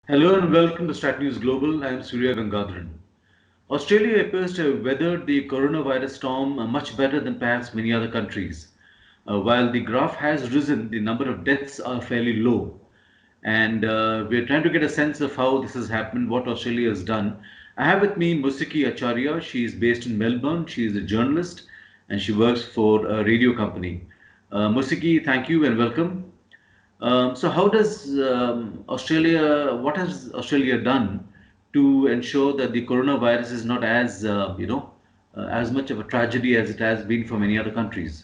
Hello and welcome to StratNews Global. I am Surya Gangadharan. Australia appears to have weathered the coronavirus storm much better than perhaps many other countries. While the graph has risen, the number of deaths are fairly low. And we're trying to get a sense of how this has happened, what Australia has done. I have with me Mosiqi Acharya. She is based in Melbourne. She is a journalist and she works for a radio company. Mosiqi, thank you and welcome. So how does what has Australia done to ensure that the coronavirus is not as, as much of a tragedy as it has been for many other countries?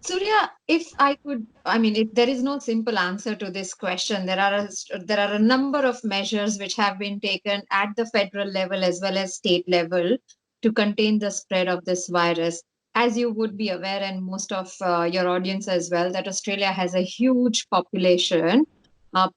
Surya, if I could, I mean, if there is no simple answer to this question, there are a number of measures which have been taken at the federal level as well as state level to contain the spread of this virus. As you would be aware, and most of your audience as well, that Australia has a huge population,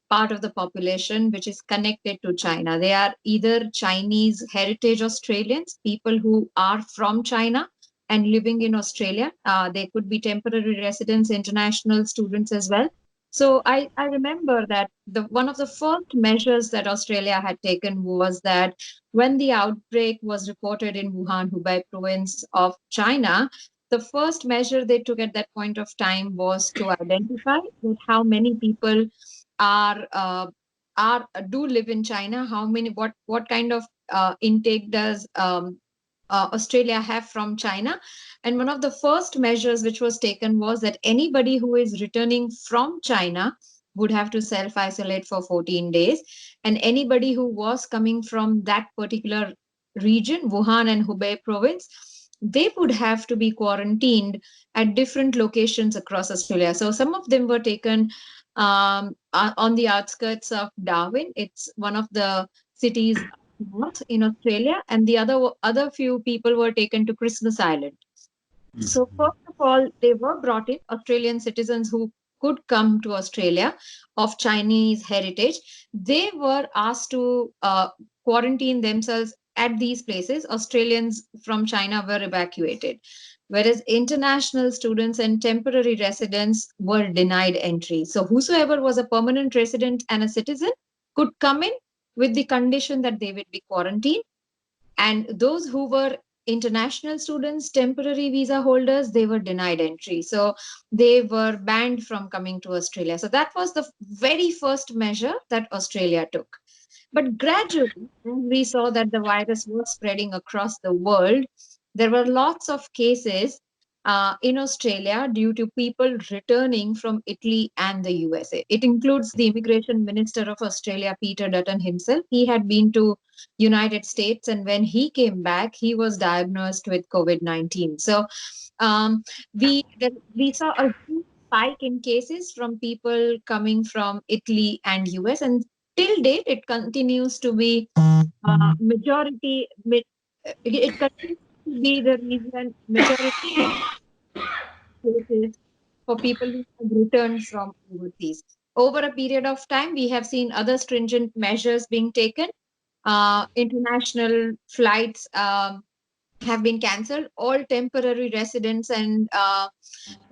part of the population which is connected to China. They are either Chinese heritage Australians, people who are from China and living in Australia. They could be temporary residents, international students as well. So I remember that one of the first measures that Australia had taken was that when the outbreak was reported in Wuhan, Hubei province of China, the first measure they took at that point of time was to identify that how many people are do live in China, how many what kind of intake does Australia have from China. And one of the first measures which was taken was that anybody who is returning from China would have to self isolate for 14 days. And anybody who was coming from that particular region, Wuhan and Hubei province, they would have to be quarantined at different locations across Australia. So some of them were taken on the outskirts of Darwin. It's one of the cities north in Australia, and the other few people were taken to Christmas Island. So Mhm. first of all, they were brought in Australian citizens who could come to Australia of Chinese heritage. They were asked to quarantine themselves at these places. Australians from China were evacuated, whereas international students and temporary residents were denied entry. So whosoever was a permanent resident and a citizen could come in with the condition that they would be quarantined, and those who were international students, temporary visa holders, they were denied entry. So they were banned from coming to Australia. So that was the very first measure that Australia took. But gradually, as we saw that the virus was spreading across the world, there were lots of cases in Australia due to people returning from Italy and the USA. It includes the Immigration Minister of Australia, Peter Dutton himself. He had been to United States, and when he came back, he was diagnosed with COVID-19. So um, we saw a huge spike in cases from people coming from Italy and US, and till date it continues to be it continues to be the reason majority cases for people who have returned from overseas. Over a period of time, we have seen other stringent measures being taken. International flights have been cancelled. All temporary residents and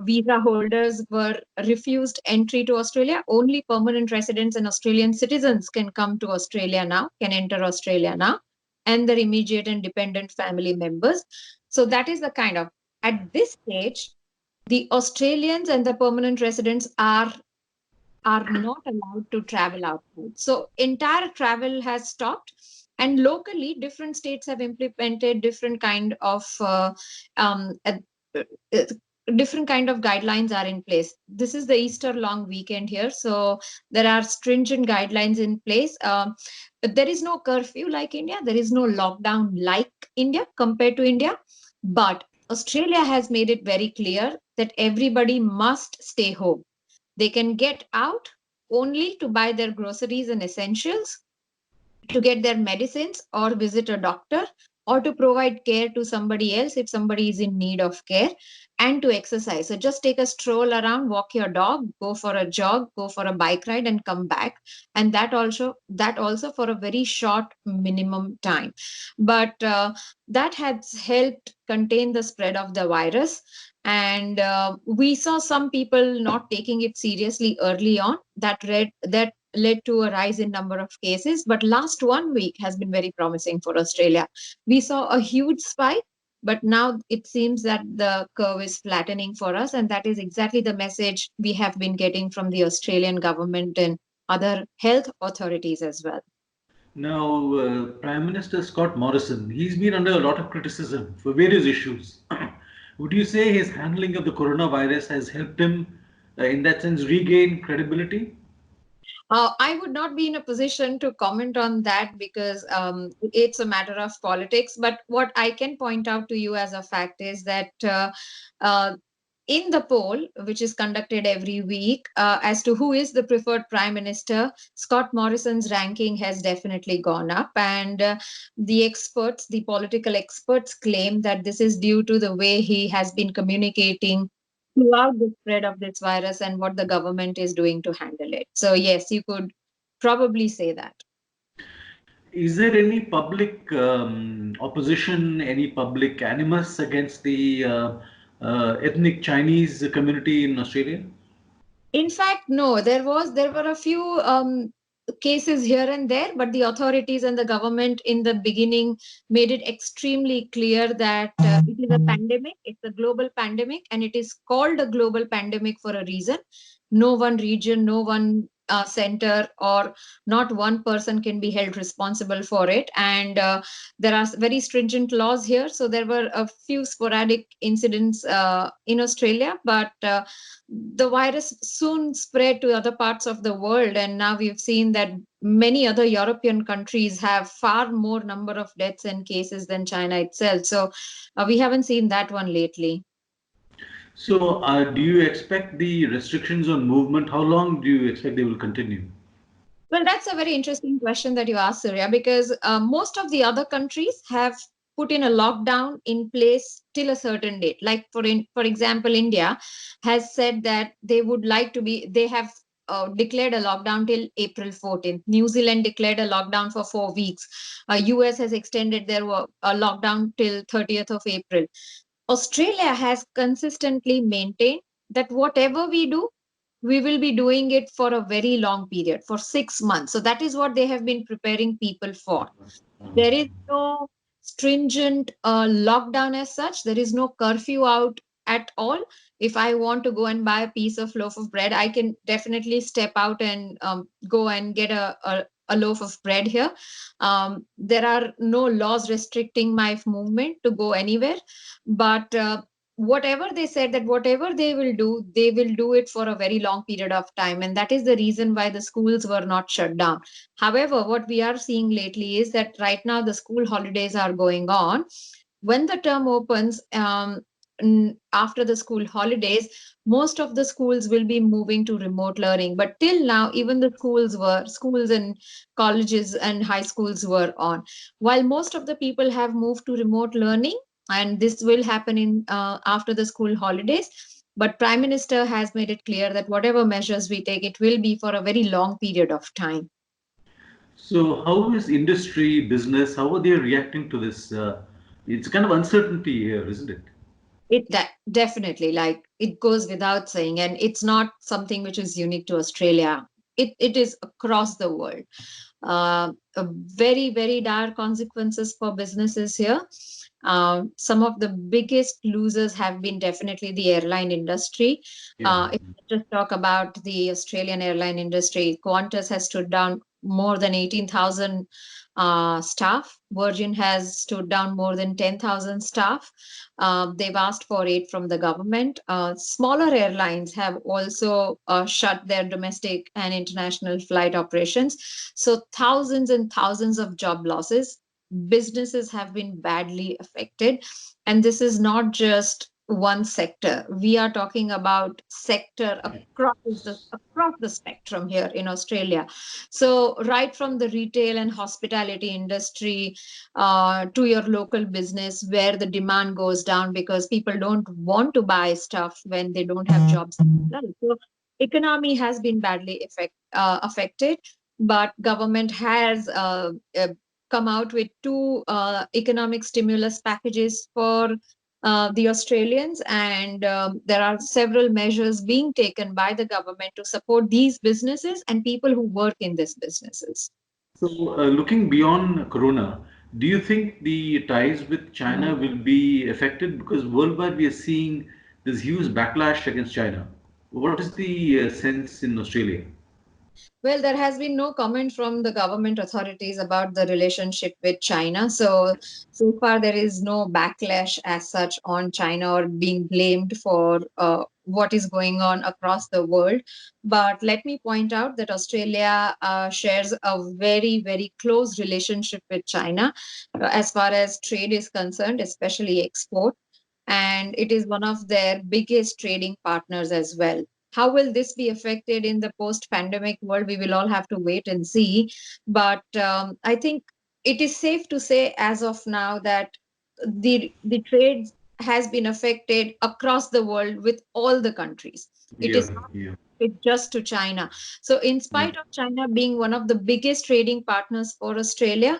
visa holders were refused entry to Australia. Only permanent residents and Australian citizens can come to Australia now, can enter Australia now, and their immediate and dependent family members. So that is the kind of, at this stage, the Australians and the permanent residents are not allowed to travel outside. So entire travel has stopped, and locally, different states have implemented different kind of uh, different kind of guidelines are in place. This is the Easter long weekend here, so there are stringent guidelines in place. There is no curfew like India. There is no lockdown like India compared to India, but Australia has made it very clear that everybody must stay home. They can get out only to buy their groceries and essentials, to get their medicines or visit a doctor, or to provide care to somebody else if somebody is in need of care, and to exercise. So just take a stroll around, walk your dog, go for a jog, go for a bike ride and come back. And that also for a very short minimum time. But that has helped contain the spread of the virus. And we saw some people not taking it seriously early on. That led to a rise in number of cases. But last 1 week has been very promising for Australia. We saw a huge spike, but now it seems that the curve is flattening for us, and that is exactly the message we have been getting from the Australian government and other health authorities as well. Now, Prime Minister Scott Morrison, he's been under a lot of criticism for various issues. Would you say his handling of the coronavirus has helped him, in that sense, regain credibility? I would not be in a position to comment on that because it's a matter of politics. But what I can point out to you as a fact is that uh, in the poll, which is conducted every week, as to who is the preferred prime minister, Scott Morrison's ranking has definitely gone up. And the experts, the political experts, claim that this is due to the way he has been communicating throughout the spread of this virus and what the government is doing to handle it. So, yes, you could probably say that. Is there any public opposition, any public animus against the ethnic Chinese community in Australia? In fact, no, there were a few cases here and there, but the authorities and the government in the beginning made it extremely clear that it is a pandemic, it's a global pandemic, and it is called a global pandemic for a reason. No one region, no one center, or not one person can be held responsible for it. And there are very stringent laws here. So there were a few sporadic incidents in Australia, but the virus soon spread to other parts of the world, and now we've seen that many other European countries have far more number of deaths and cases than China itself. So we haven't seen that one lately. So, do you expect the restrictions on movement? How long do you expect they will continue? Well, that's a very interesting question that you asked, Surya, because most of the other countries have put in a lockdown in place till a certain date. Like for example, India has said that they have declared a lockdown till April 14th. New Zealand declared a lockdown for 4 weeks. US has extended their lockdown till 30th of April. Australia has consistently maintained that whatever we do, we will be doing it for a very long period, for 6 months. So that is what they have been preparing people for. There is no stringent lockdown as such. There is no curfew out at all. If I want to go and buy a piece of loaf of bread, I can definitely step out and go and get a loaf of bread here. There are no laws restricting my movement to go anywhere. But whatever they said, that whatever they will do it for a very long period of time. And that is the reason why the schools were not shut down. However, what we are seeing lately is that right now the school holidays are going on. When the term opens, after the school holidays, most of the schools will be moving to remote learning. But till now, even the schools and colleges and high schools were on. While most of the people have moved to remote learning, and this will happen in after the school holidays. But Prime Minister has made it clear that whatever measures we take, it will be for a very long period of time. So, how is industry, business, how are they reacting to this? It's kind of uncertainty here, isn't it? That definitely, like, it goes without saying, and it's not something which is unique to Australia. It is across the world. Very, very dire consequences for businesses here. Some of the biggest losers have been definitely the airline industry. Yeah. If we just talk about the Australian airline industry, Qantas has stood down more than 18,000 staff. Virgin has stood down more than 10,000 staff. They've asked for aid from the government. Smaller airlines have also shut their domestic and international flight operations. So thousands and thousands of job losses. Businesses have been badly affected. And this is not just one sector. We are talking about sector across the spectrum here in Australia. So right from the retail and hospitality industry to your local business, where the demand goes down because people don't want to buy stuff when they don't have jobs. So economy has been badly affected, but government has come out with two economic stimulus packages for the Australians, and there are several measures being taken by the government to support these businesses and people who work in these businesses. So, looking beyond Corona, do you think the ties with China will be affected? Because worldwide we are seeing this huge backlash against China. What is the sense in Australia? Well, there has been no comment from the government authorities about the relationship with China. So far there is no backlash as such on China or being blamed for what is going on across the world. But let me point out that Australia shares a very, very close relationship with China as far as trade is concerned, especially export. And it is one of their biggest trading partners as well. How will this be affected in the post pandemic world? We will all have to wait and see. But I think it is safe to say as of now that the trade has been affected across the world with all the countries. It Yeah, is not yeah, limited just to China. So, in yeah. spite of China being one of the biggest trading partners for Australia,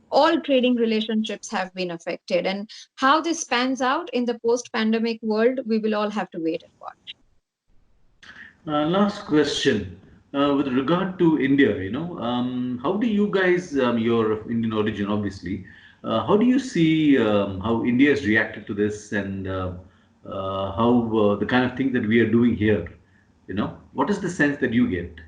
all trading relationships have been affected. And how this pans out in the post pandemic world, we will all have to wait and watch. Last question. With regard to India, how do you guys, you're of Indian origin, obviously, how do you see how India has reacted to this and how the kind of thing that we are doing here? What is the sense that you get?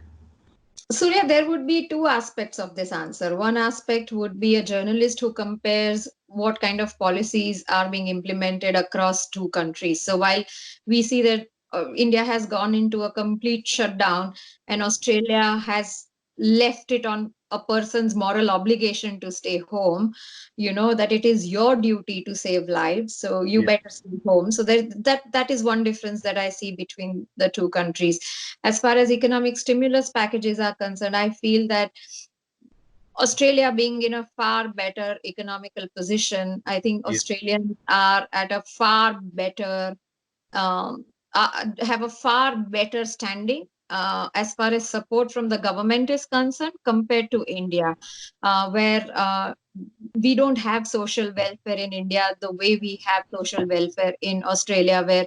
Surya, there would be two aspects of this answer. One aspect would be a journalist who compares what kind of policies are being implemented across two countries. So while we see that India has gone into a complete shutdown and Australia has left it on a person's moral obligation to stay home, you know that it is your duty to save lives, so you Yeah. better stay home. So that is one difference that I see between the two countries. As far as economic stimulus packages are concerned, I feel that Australia being in a far better economical position, I think Yeah. Australians are at a far better have a far better standing as far as support from the government is concerned compared to India, where we don't have social welfare in India the way we have social welfare in Australia, where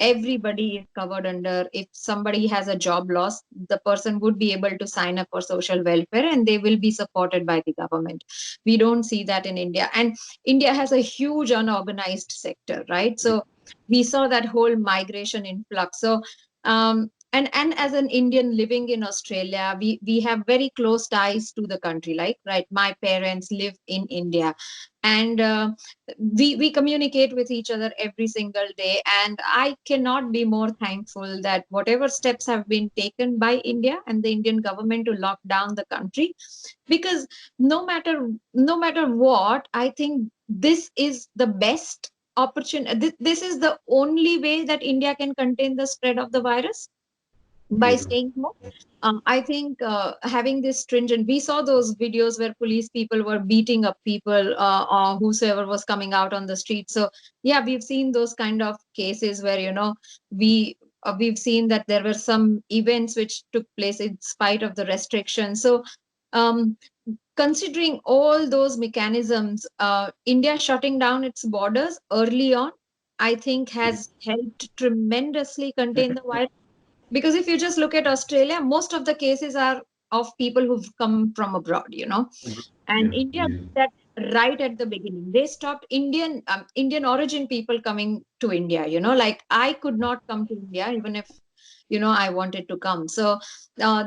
everybody is covered under. If somebody has a job loss, the person would be able to sign up for social welfare and they will be supported by the government. We don't see that in India. And India has a huge unorganized sector, right? So we saw that whole migration influx. So and as an Indian living in Australia, we have very close ties to the country. Like, right, my parents live in India, and we communicate with each other every single day. And I cannot be more thankful that whatever steps have been taken by India and the Indian government to lock down the country, because no matter what, I think this is the best opportunity. This is the only way that India can contain the spread of the virus, by Yeah. staying home. I think having this stringent, we saw those videos where police people were beating up people or whosoever was coming out on the street. So yeah, we've seen those kind of cases where we've seen that there were some events which took place in spite of the restrictions. So um, considering all those mechanisms, India shutting down its borders early on, I think has helped tremendously contain the virus. Because if you just look at Australia, most of the cases are of people who've come from abroad, and Yeah. India Yeah. did that right at the beginning. They stopped Indian origin people coming to India. Like I could not come to India even if I wanted to come. So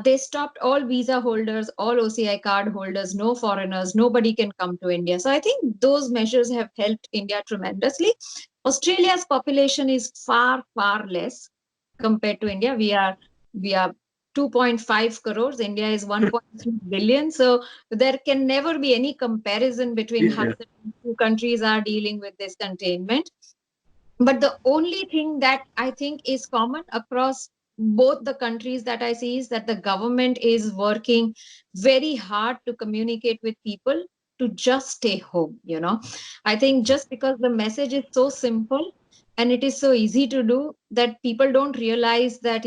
they stopped all visa holders, all OCI card holders, no foreigners, nobody can come to India. So I think those measures have helped India tremendously. Australia's population is far, far less compared to India. We are 2.5 crores. India is 1.3 billion. So there can never be any comparison between how Yeah. the two countries are dealing with this containment. But the only thing that I think is common across both the countries that I see is that the government is working very hard to communicate with people to just stay home. I think just because the message is so simple and it is so easy to do, that people don't realize that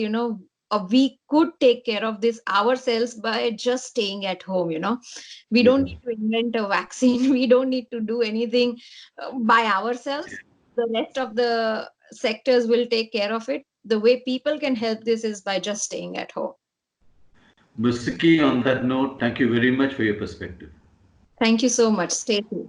we could take care of this ourselves by just staying at home. We Yeah. don't need to invent a vaccine. We don't need to do anything by ourselves. the rest of the sectors will take care of it. The way people can help this is by just staying at home. Musiki, on that note, thank you very much for your perspective. Thank you so much. Stay safe.